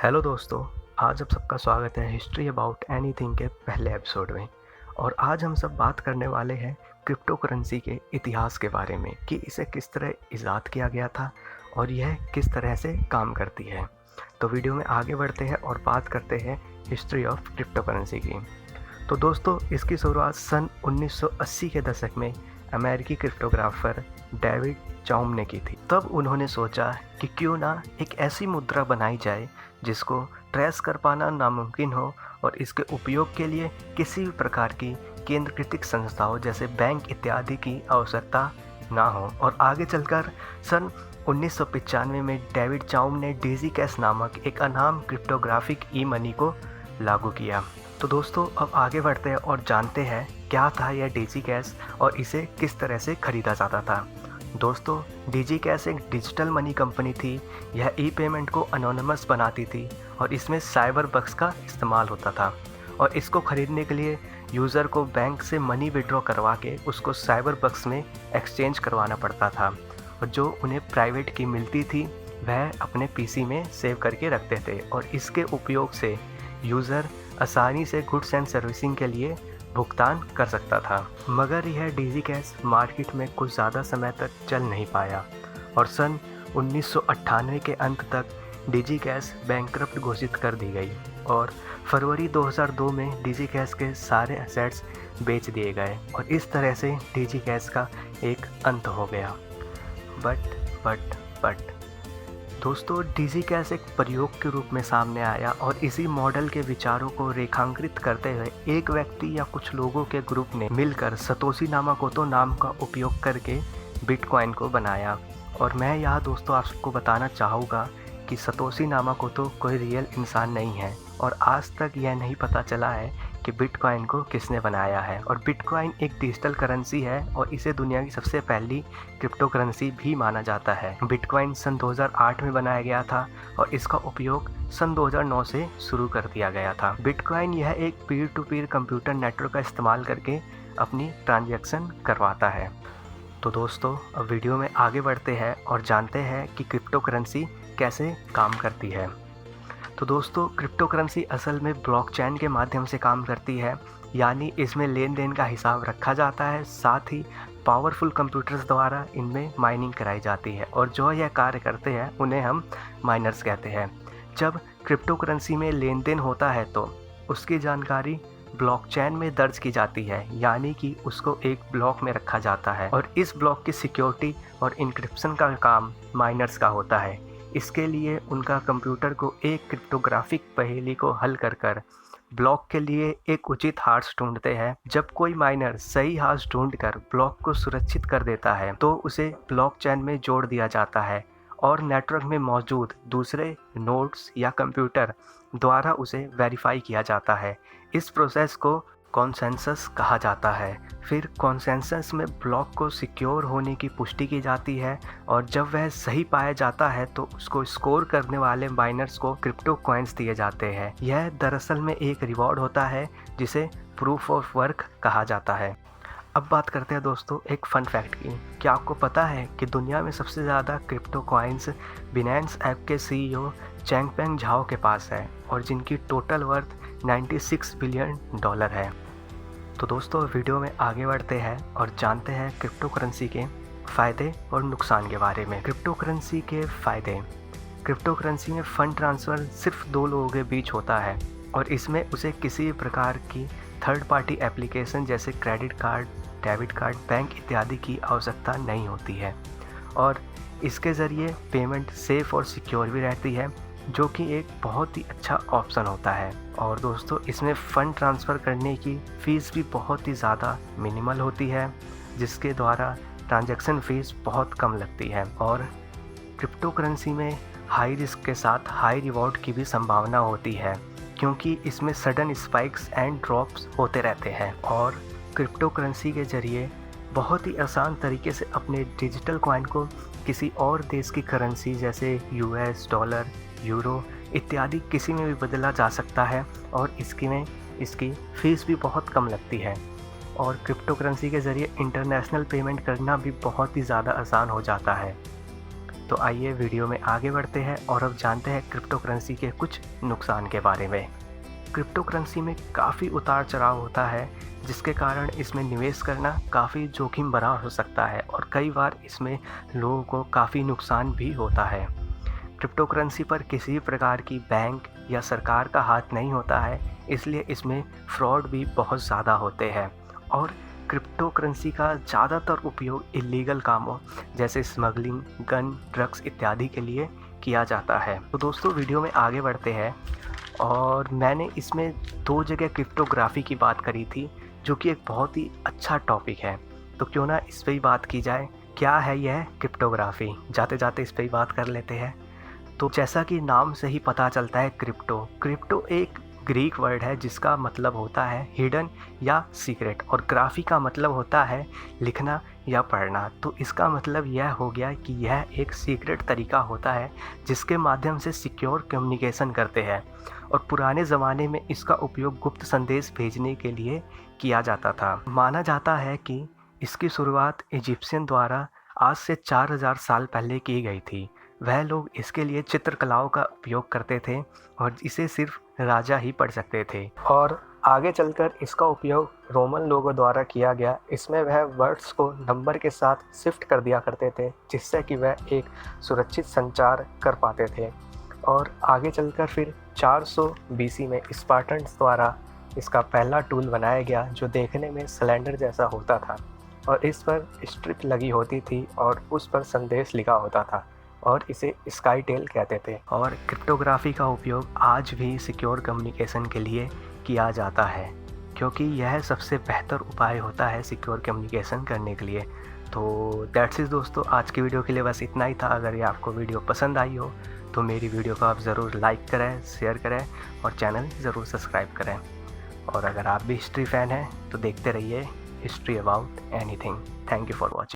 Hello दोस्तों, आज आप सबका स्वागत है हिस्ट्री अबाउट एनीथिंग के पहले एपिसोड में। और आज हम सब बात करने वाले हैं क्रिप्टो करेंसी के इतिहास के बारे में कि इसे किस तरह इजाद किया गया था और यह किस तरह से काम करती है। तो वीडियो में आगे बढ़ते हैं और बात करते हैं हिस्ट्री ऑफ क्रिप्टो करेंसी की। तो दोस्तों, इसकी शुरुआत सन 1980 के दशक में अमेरिकी क्रिप्टोग्राफर डेविड चाउम ने की थी। तब उन्होंने सोचा कि क्यों ना एक ऐसी मुद्रा बनाई जाए जिसको ट्रेस कर पाना नामुमकिन हो और इसके उपयोग के लिए किसी भी प्रकार की केंद्रीकृत संस्थाओं जैसे बैंक इत्यादि की आवश्यकता ना हो। और आगे चलकर सन 1995 में डेविड चाउम ने डिजी कैश नामक एक अनाम क्रिप्टोग्राफिक ई मनी को लागू किया। तो दोस्तों, अब आगे बढ़ते हैं और जानते हैं क्या था यह डिजी कैश और इसे किस तरह से खरीदा जाता था। दोस्तों, डिजी कैश एक डिजिटल मनी कंपनी थी। यह ई पेमेंट को अनोनिमस बनाती थी और इसमें साइबर बक्स का इस्तेमाल होता था। और इसको खरीदने के लिए यूज़र को बैंक से मनी विड्रॉ करवा के उसको साइबर बक्स में एक्सचेंज करवाना पड़ता था और जो उन्हें प्राइवेट की मिलती थी वह अपने पीसी में सेव करके रखते थे। और इसके उपयोग से यूज़र आसानी से गुड्स एंड सर्विसिंग के लिए भुगतान कर सकता था। मगर यह डिजी कैश मार्केट में कुछ ज़्यादा समय तक चल नहीं पाया और सन 1998 के अंत तक डिजी कैश बैंकरप्ट घोषित कर दी गई और फरवरी 2002 में डिजी कैश के सारे एसेट्स बेच दिए गए और इस तरह से डिजी कैश का एक अंत हो गया। बट दोस्तों, डिजी कैश एक प्रयोग के रूप में सामने आया और इसी मॉडल के विचारों को रेखांकित करते हुए एक व्यक्ति या कुछ लोगों के ग्रुप ने मिलकर सतोशी नामाकोतो नाम का उपयोग करके बिटकॉइन को बनाया। और मैं यहाँ दोस्तों आप सबको बताना चाहूँगा कि सतोशी नामाकोतो कोई रियल इंसान नहीं है और आज तक यह नहीं पता चला है कि बिटकॉइन को किसने बनाया है। और बिटकॉइन एक डिजिटल करेंसी है और इसे दुनिया की सबसे पहली क्रिप्टो करेंसी भी माना जाता है। बिटकॉइन सन 2008 में बनाया गया था और इसका उपयोग सन 2009 से शुरू कर दिया गया था। बिटकॉइन यह एक peer to peer computer network का इस्तेमाल करके अपनी ट्रांजैक्शन करवाता है। तो दोस्तों, अब वीडियो में आगे बढ़ते हैं और जानते हैं कि क्रिप्टो करेंसी कैसे काम करती है। तो दोस्तों, क्रिप्टो करेंसी असल में ब्लॉकचेन के माध्यम से काम करती है, यानी इसमें लेन देन का हिसाब रखा जाता है, साथ ही पावरफुल कंप्यूटर्स द्वारा इनमें माइनिंग कराई जाती है और जो यह कार्य करते हैं उन्हें हम माइनर्स कहते हैं। जब क्रिप्टो करेंसी में लेन देन होता है तो उसकी जानकारी ब्लॉकचेन में दर्ज की जाती है, यानी कि उसको एक ब्लॉक में रखा जाता है और इस ब्लॉक की सिक्योरिटी और इंक्रिप्शन का काम माइनर्स का होता है। इसके लिए उनका कंप्यूटर को एक क्रिप्टोग्राफिक पहेली को हल कर ब्लॉक के लिए एक उचित हार्स ढूंढते हैं। जब कोई माइनर सही हार्स ढूंढकर ब्लॉक को सुरक्षित कर देता है तो उसे ब्लॉकचेन में जोड़ दिया जाता है और नेटवर्क में मौजूद दूसरे नोड्स या कंप्यूटर द्वारा उसे वेरीफाई किया जाता है। इस प्रोसेस को कॉन्सेंसस कहा जाता है। फिर कॉन्सेंसस में ब्लॉक को सिक्योर होने की पुष्टि की जाती है और जब वह सही पाया जाता है तो उसको स्कोर करने वाले माइनर्स को क्रिप्टो कॉइन्स दिए जाते हैं। यह दरअसल में एक रिवॉर्ड होता है जिसे प्रूफ ऑफ वर्क कहा जाता है। अब बात करते हैं दोस्तों एक फ़न फैक्ट की। क्या आपको पता है कि दुनिया में सबसे ज़्यादा क्रिप्टो कॉइन्स बिनांस ऐप के CEO चैंगपेंग झाओ के पास है और जिनकी टोटल वर्थ $96 बिलियन है। तो दोस्तों, वीडियो में आगे बढ़ते हैं और जानते हैं क्रिप्टो करेंसी के फ़ायदे और नुकसान के बारे में। क्रिप्टो करेंसी के फ़ायदे। क्रिप्टो करेंसी में फ़ंड ट्रांसफ़र सिर्फ 2 लोगों के बीच होता है और इसमें उसे किसी भी प्रकार की थर्ड पार्टी एप्लीकेशन जैसे credit card, debit card, bank इत्यादि की आवश्यकता नहीं होती है और इसके ज़रिए पेमेंट सेफ़ और सिक्योर भी रहती है, जो कि एक बहुत ही अच्छा ऑप्शन होता है। और दोस्तों, इसमें फ़ंड ट्रांसफ़र करने की फ़ीस भी बहुत ही ज़्यादा मिनिमल होती है, जिसके द्वारा ट्रांजैक्शन फ़ीस बहुत कम लगती है। और क्रिप्टो करेंसी में हाई रिस्क के साथ हाई रिवॉर्ड की भी संभावना होती है, क्योंकि इसमें सडन स्पाइक्स एंड ड्रॉप्स होते रहते हैं। और क्रिप्टो करेंसी के ज़रिए बहुत ही आसान तरीके से अपने डिजिटल कॉइन को किसी और देश की करेंसी जैसे US डॉलर, यूरो इत्यादि किसी में भी बदला जा सकता है और इसकी फ़ीस भी बहुत कम लगती है। और क्रिप्टो करेंसी के ज़रिए इंटरनेशनल पेमेंट करना भी बहुत ही ज़्यादा आसान हो जाता है। तो आइए वीडियो में आगे बढ़ते हैं और अब जानते हैं क्रिप्टो करेंसी के कुछ नुकसान के बारे में। क्रिप्टो करेंसी में काफ़ी उतार चढ़ाव होता है, जिसके कारण इसमें निवेश करना काफ़ी जोखिम भरा हो सकता है और कई बार इसमें लोगों को काफ़ी नुकसान भी होता है। क्रिप्टो करेंसी पर किसी प्रकार की बैंक या सरकार का हाथ नहीं होता है, इसलिए इसमें फ्रॉड भी बहुत ज़्यादा होते हैं और क्रिप्टो करेंसी का ज़्यादातर उपयोग इलीगल कामों जैसे स्मगलिंग, गन, ड्रग्स इत्यादि के लिए किया जाता है। तो दोस्तों वीडियो में आगे बढ़ते हैं और मैंने इसमें 2 जगह क्रिप्टोग्राफी की बात करी थी, जो कि एक बहुत ही अच्छा टॉपिक है। तो क्यों ना इस पर ही बात की जाए। क्या है यह क्रिप्टोग्राफी? जाते जाते इस पर ही बात कर लेते हैं। तो जैसा कि नाम से ही पता चलता है, क्रिप्टो एक ग्रीक वर्ड है जिसका मतलब होता है हिडन या सीक्रेट, और ग्राफी का मतलब होता है लिखना या पढ़ना। तो इसका मतलब यह हो गया कि यह एक सीक्रेट तरीका होता है जिसके माध्यम से सिक्योर कम्युनिकेशन करते हैं, और पुराने ज़माने में इसका उपयोग गुप्त संदेश भेजने के लिए किया जाता था। माना जाता है कि इसकी शुरुआत इजिप्शियन द्वारा आज से 4000 साल पहले की गई थी। वह लोग इसके लिए चित्रकलाओं का उपयोग करते थे और इसे सिर्फ राजा ही पढ़ सकते थे, और आगे चलकर इसका उपयोग रोमन लोगों द्वारा किया गया। इसमें वह वर्ड्स को नंबर के साथ शिफ्ट कर दिया करते थे, जिससे कि वह एक सुरक्षित संचार कर पाते थे। और आगे चलकर फिर 400 बीसी में स्पार्टन्स द्वारा इसका पहला टूल बनाया गया, जो देखने में सिलेंडर जैसा होता था और इस पर स्ट्रिप लगी होती थी और उस पर संदेश लिखा होता था, और इसे स्काई टेल कहते थे। और क्रिप्टोग्राफी का उपयोग आज भी सिक्योर कम्युनिकेशन के लिए किया जाता है, क्योंकि यह सबसे बेहतर उपाय होता है सिक्योर कम्युनिकेशन करने के लिए। तो दैट्स इट दोस्तों, आज की वीडियो के लिए बस इतना ही था। अगर ये आपको वीडियो पसंद आई हो तो मेरी वीडियो को आप ज़रूर लाइक करें, शेयर करें और चैनल ज़रूर सब्सक्राइब करें। और अगर आप भी हिस्ट्री फ़ैन हैं तो देखते रहिए history about anything. Thank you for watching.